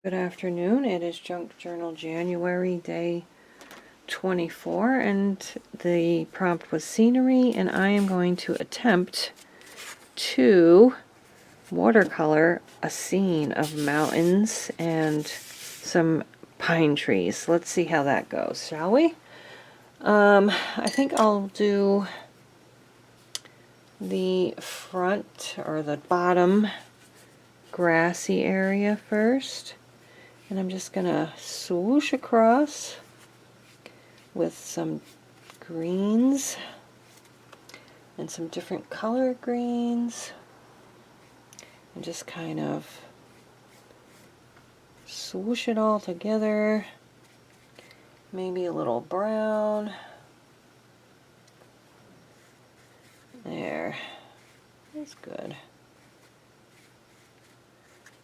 Good afternoon. It is Junk Journal January day 24 and the prompt was scenery, and I am going to attempt to watercolor a scene of mountains and some pine trees. Let's see how that goes, shall we? I think I'll do the front or the bottom grassy area first. And I'm just going to swoosh across with some greens and some different color greens, and just kind of swoosh it all together. Maybe a little brown. There. That's good.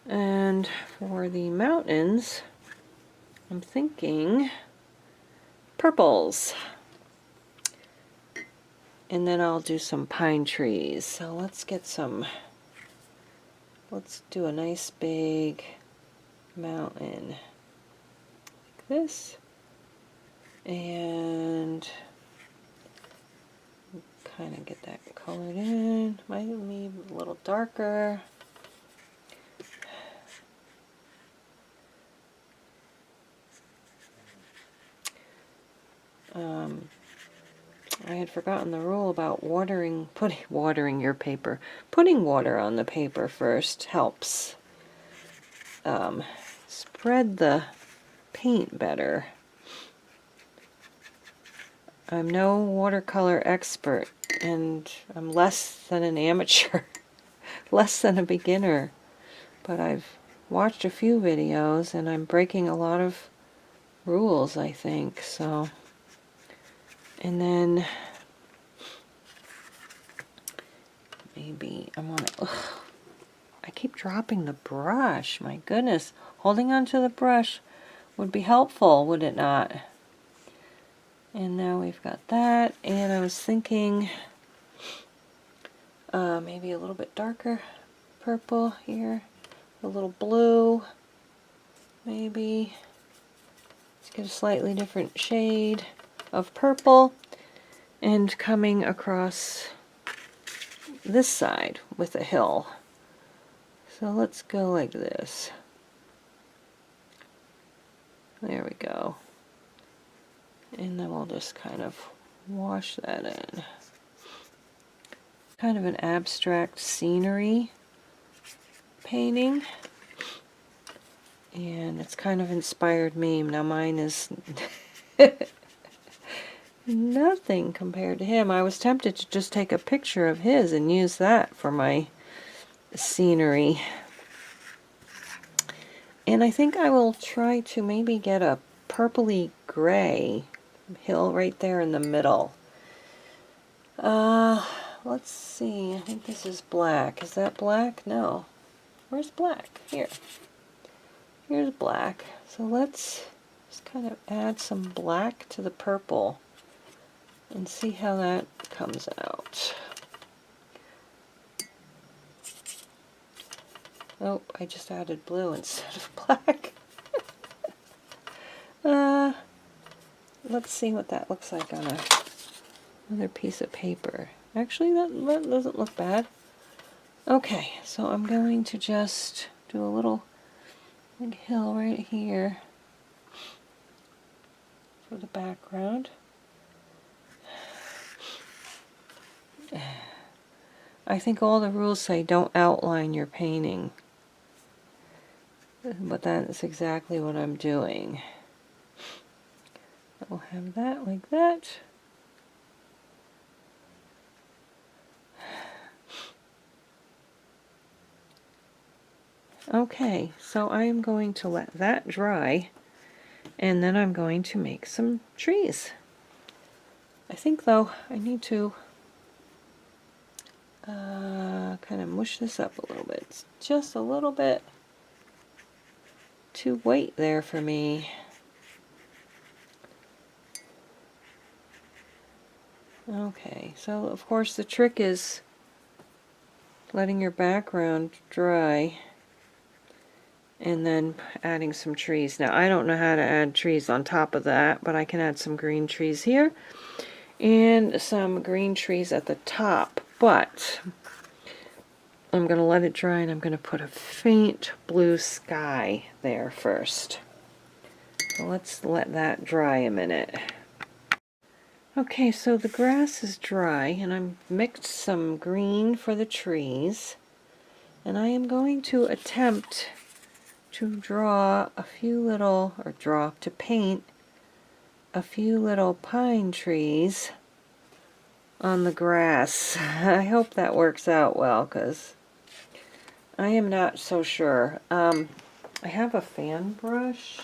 And for the mountains, I'm thinking purples. And then I'll do some pine trees. So let's do a nice big mountain like this. And kind of get that colored in. Might be a little darker. I had forgotten the rule about putting water on the paper first helps spread the paint better. I'm no watercolor expert, and I'm less than an amateur, less than a beginner, but I've watched a few videos and I'm breaking a lot of rules, I think, so. And then maybe I keep dropping the brush. My goodness, holding onto the brush would be helpful, would it not? And now we've got that, and I was thinking maybe a little bit darker purple here, a little blue, maybe. Let's get a slightly different shade of purple, and coming across this side with a hill. So let's go like this. There we go. And then we'll just kind of wash that in. Kind of an abstract scenery painting. And it's kind of inspired me. Now mine is nothing compared to him. I was tempted to just take a picture of his and use that for my scenery. And I think I will try to maybe get a purpley gray hill right there in the middle. Let's see. I think this is black. Is that black? No. Where's black? Here. Here's black. So let's just kind of add some black to the purple and see how that comes out. Oh, I just added blue instead of black. Let's see what that looks like on another piece of paper. Actually, that doesn't look bad. Okay, so I'm going to just do a little big hill right here for the background. I think all the rules say don't outline your painting, but that's exactly what I'm doing. We'll have that like that. Okay, so I am going to let that dry, and then I'm going to make some trees. I think, though, I need to kind of mush this up a little bit. It's just a little bit too white there for me. Okay, so of course the trick is letting your background dry and then adding some trees. Now I don't know how to add trees on top of that, but I can add some green trees here and some green trees at the top, but I'm going to let it dry and I'm going to put a faint blue sky there first. So let's let that dry a minute. Okay, so the grass is dry and I've mixed some green for the trees, and I am going to attempt to draw a few little, to paint a few little pine trees on the grass. I hope that works out well, because I am not so sure. I have a fan brush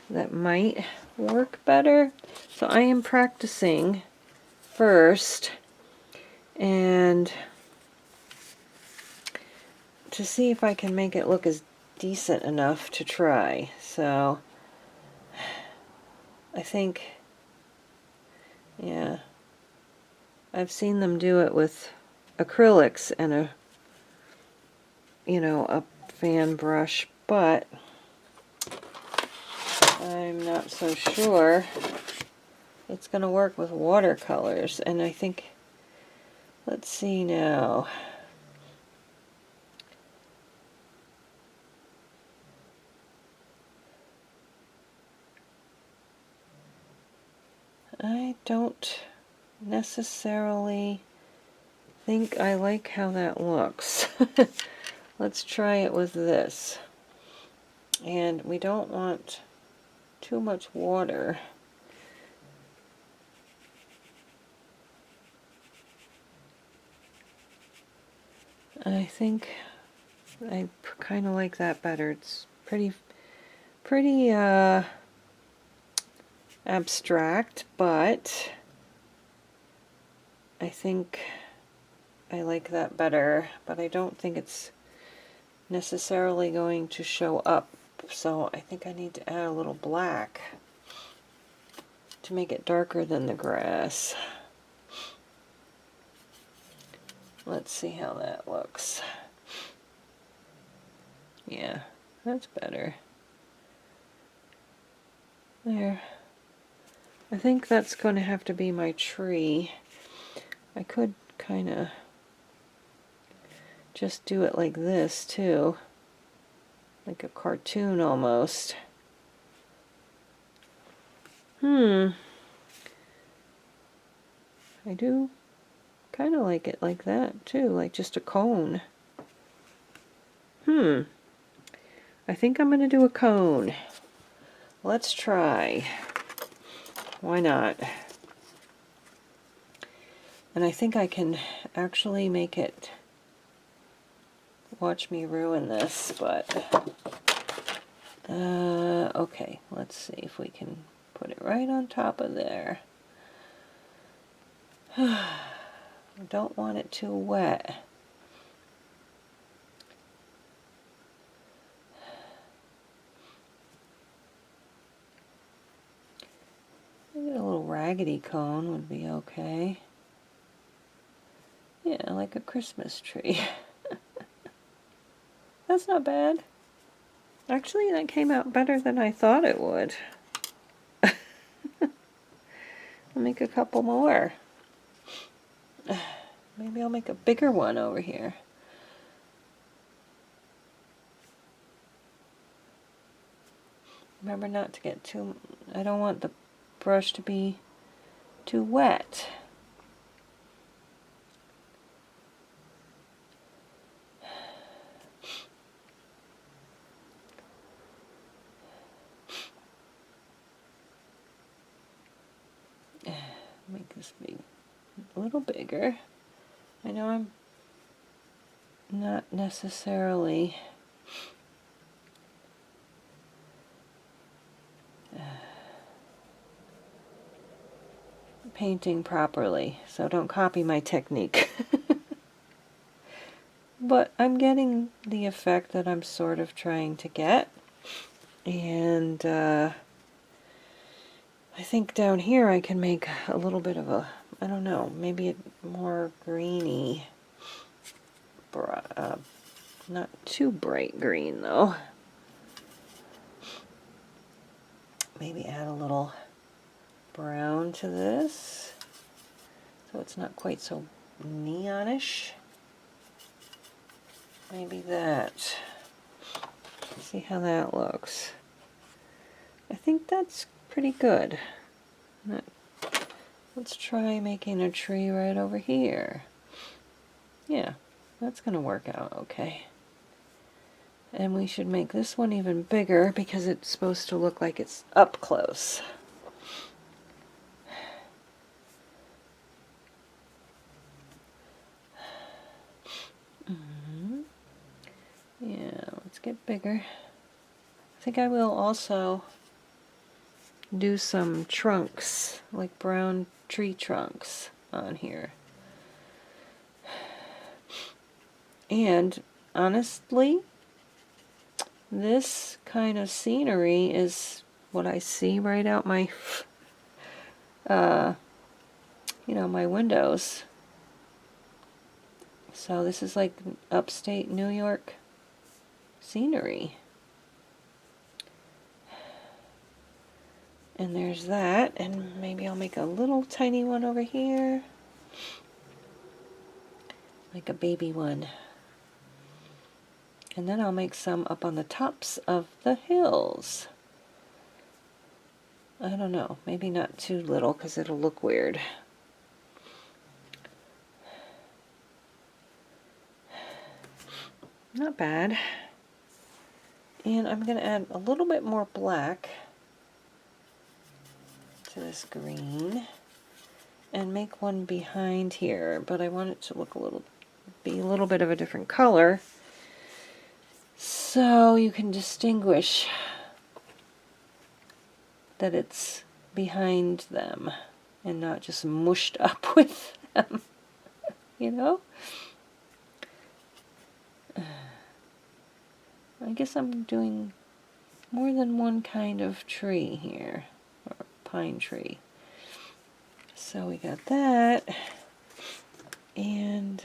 that might work better, so I am practicing first and to see if I can make it look as decent enough to try. So I think, yeah, I've seen them do it with acrylics and a fan brush, but I'm not so sure it's going to work with watercolors. And I think, let's see now. I don't necessarily think I like how that looks. Let's try it with this. And we don't want too much water. I think I kind of like that better. It's pretty abstract, but I think I like that better, but I don't think it's necessarily going to show up, so I think I need to add a little black to make it darker than the grass. Let's see how that looks. Yeah, that's better. There. I think that's going to have to be my tree. I could kind of just do it like this too, like a cartoon almost. I do kind of like it like that too, like just a cone. I think I'm going to do a cone. Let's try. Why not? And I think I can actually make it, watch me ruin this, but okay, let's see if we can put it right on top of there. I don't want it too wet. Maybe a little raggedy cone would be okay. Yeah, like a Christmas tree. That's not bad. Actually, that came out better than I thought it would. I'll make a couple more. Maybe I'll make a bigger one over here. Remember not to get too, I don't want the brush to be too wet. Make this be a little bigger. I know I'm not necessarily painting properly, so don't copy my technique. But I'm getting the effect that I'm sort of trying to get, and I think down here I can make a little bit of a, I don't know, maybe a more greeny, not too bright green though. maybe add a little brown to this so it's not quite so neonish. Maybe that. See how that looks. I think that's pretty good. Let's try making a tree right over here. Yeah, that's going to work out okay. And we should make this one even bigger because it's supposed to look like it's up close. Yeah, let's get bigger. I think I will also do some trunks, like brown tree trunks on here. And honestly, this kind of scenery is what I see right out my, my windows. So this is like upstate New York scenery. And there's that, and maybe I'll make a little tiny one over here. Like a baby one. And then I'll make some up on the tops of the hills. I don't know, maybe not too little because it'll look weird. Not bad. And I'm going to add a little bit more black to this green and make one behind here, but I want it to look be a little bit of a different color so you can distinguish that it's behind them and not just mushed up with them, you know? I guess I'm doing more than one kind of tree here, or pine tree. So we got that, and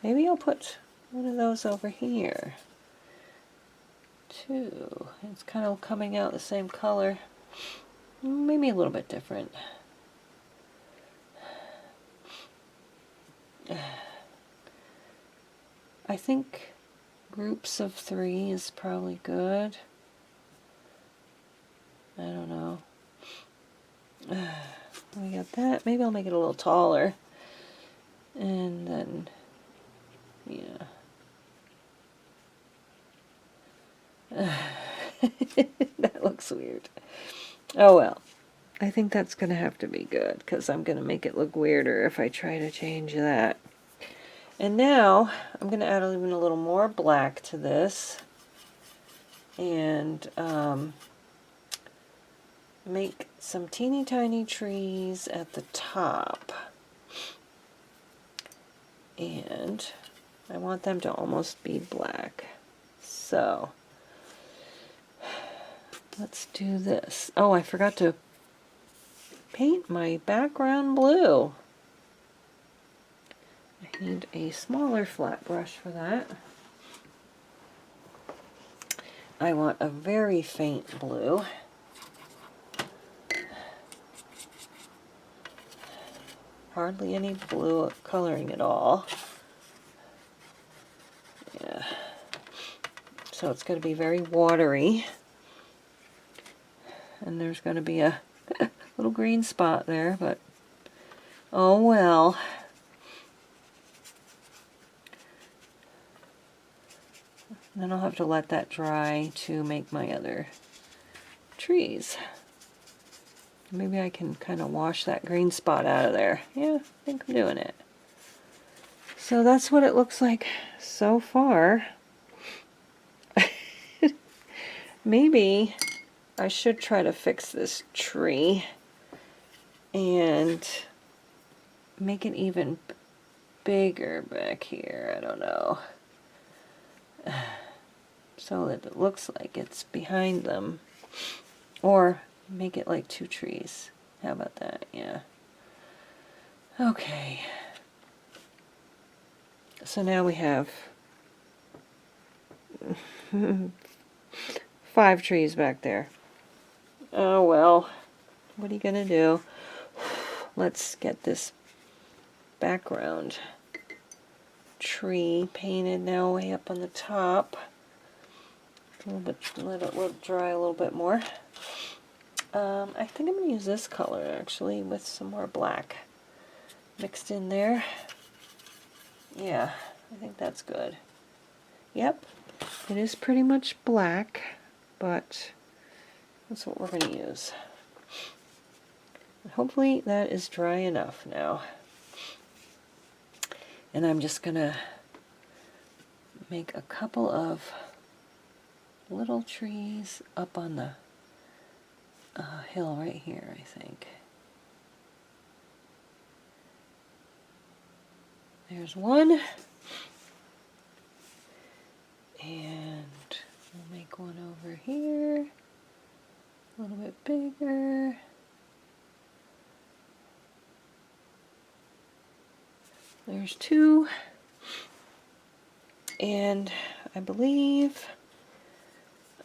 maybe I'll put one of those over here too. It's kind of coming out the same color, maybe a little bit different. I think groups of 3 is probably good. I don't know. We got that. Maybe I'll make it a little taller. And then, yeah. That looks weird. Oh well. I think that's going to have to be good because I'm going to make it look weirder if I try to change that. And now I'm going to add even a little more black to this and make some teeny tiny trees at the top. And I want them to almost be black. So let's do this. Oh, I forgot to paint my background blue. I need a smaller flat brush for that. I want a very faint blue. Hardly any blue coloring at all. Yeah. So it's going to be very watery. And there's going to be a little green spot there, but oh well. Then I'll have to let that dry to make my other trees. Maybe I can kind of wash that green spot out of there. Yeah, I think I'm doing it. So that's what it looks like so far. Maybe I should try to fix this tree and make it even bigger back here. I don't know. So that it looks like it's behind them. Or make it like 2 trees. How about that? Yeah. Okay. So now we have 5 trees back there. Oh well, what are you gonna do? Let's get this background tree painted now way up on the top. A little bit, let it dry a little bit more. I think I'm going to use this color actually with some more black mixed in there. Yeah, I think that's good. Yep, it is pretty much black, but that's what we're going to use. Hopefully that is dry enough now. And I'm just going to make a couple of little trees up on the hill right here, I think. There's one. And we'll make one over here, a little bit bigger. There's two. And I believe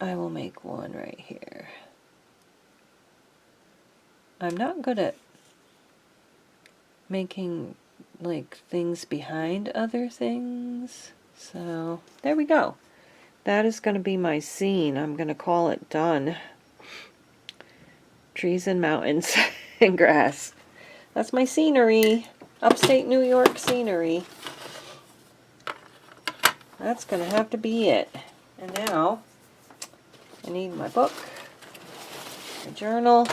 I will make one right here. I'm not good at making like things behind other things. So there we go. That is going to be my scene. I'm going to call it done. Trees and mountains and grass. That's my scenery. Upstate New York scenery. That's going to have to be it. And now I need my book, my journal,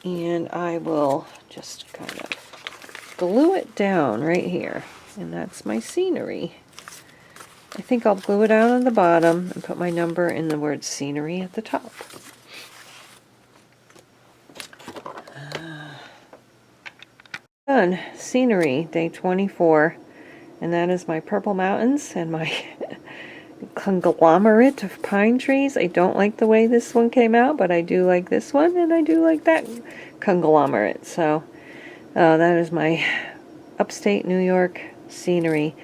and I will just kind of glue it down right here. And that's my scenery. I think I'll glue it down on the bottom and put my number in the word scenery at the top. Done. Scenery, day 24. And that is my purple mountains and my conglomerate of pine trees. I don't like the way this one came out, but I do like this one, and I do like that conglomerate. So that is my upstate New York scenery.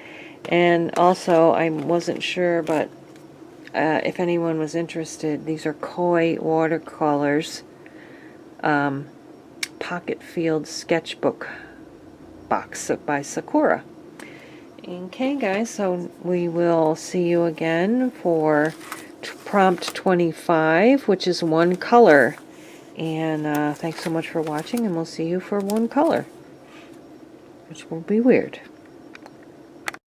And also, I wasn't sure, but if anyone was interested, these are koi watercolors, pocket field sketchbook box by Sakura. Okay guys, so we will see you again for prompt 25, which is one color. And thanks so much for watching, and we'll see you for one color, which will be weird.